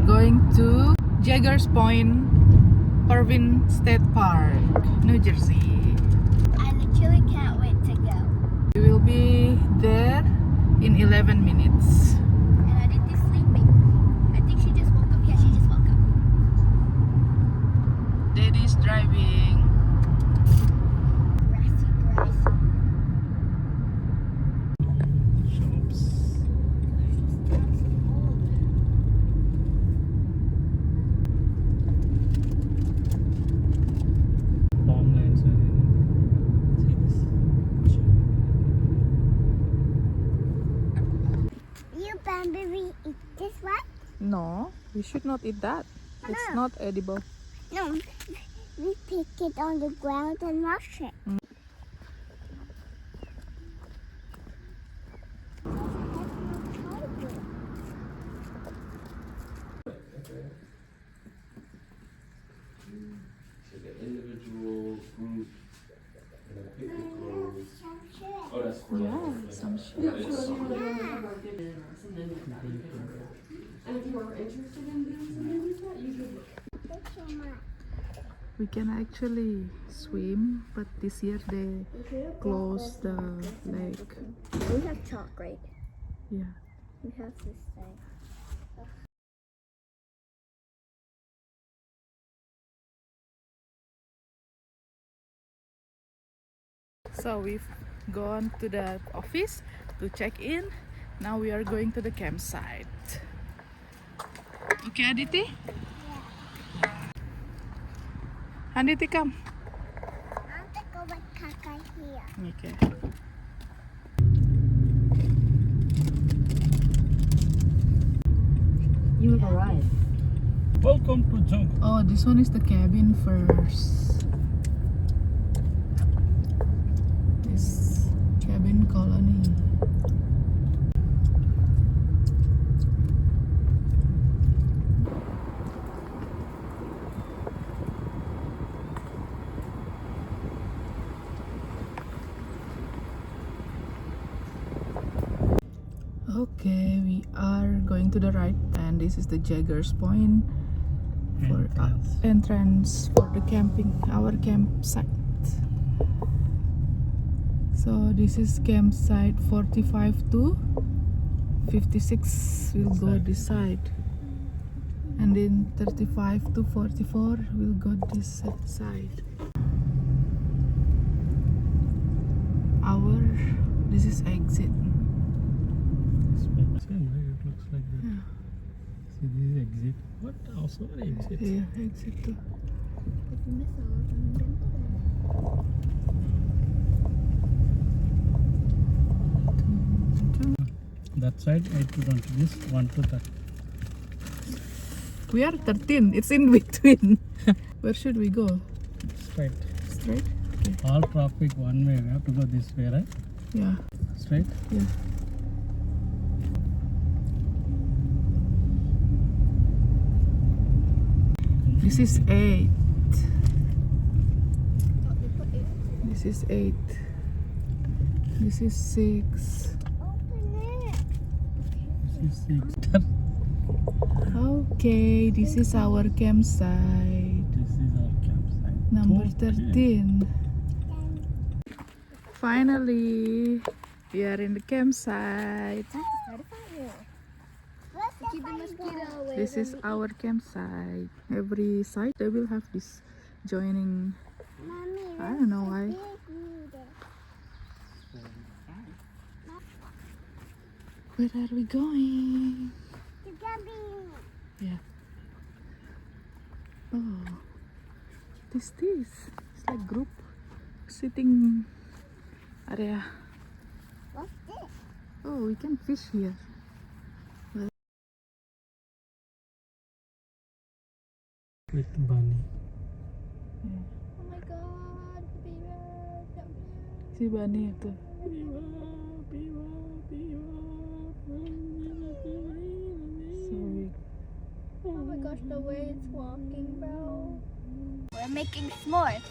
going to Jaggers Point, Parvin State Park, New Jersey. I literally can't wait to go. We will be there in 11 minutes. And Aditi's sleeping. I think she just woke up. Yeah, she just woke up. Daddy's driving. Grassy. Shops. Farmlands. See this? You bamboo eat this one? No, we should not eat that. It's not edible. No. We pick it on the ground and wash it. Individual, group, picnic clothes. Oh, that's for Yeah, some shit. And if you are interested in doing something like that, you could. We can actually swim, but this year they closed the lake. We have chalk, right? Yeah. We have this thing. So we've gone to the office to check in. Now we are going to the campsite. Okay, Aditi? Aditi, come. I want to go with Kaka here. Okay. You have arrived. Welcome to jungle. Oh, this one is the cabin first. This cabin colony. Okay, we are going to the right, and this is the Jaggers Point for entrance for the camping, our campsite. So this is campsite 45 to 56 will go this side, and then 35 to 44 will go this side. This is exit. Same, right? It looks like that. Yeah. See, this is exit. What? Also exit. Yeah, exit too. That side 8 to 20. This 1 to 30. We are 13. It's in between. Where should we go? Straight. Straight? Okay. All traffic one way. We have to go this way, right? Yeah. Straight. Yeah. This is 8. This is 8. This is 6. This is 6. Okay, this is our campsite. This is our campsite. Number Okay. 13. Finally, we are in the campsite. Keep the mosquito away. This is our campsite. Every site they will have this joining. Mommy, I don't know why. Where are we going? Yeah. Oh, this. It's like group sitting area. What's this? Oh, we can fish here. With bunny. Oh my god, Si Bani itu. So we oh my gosh, the way it's walking, bro. We're making s'mores.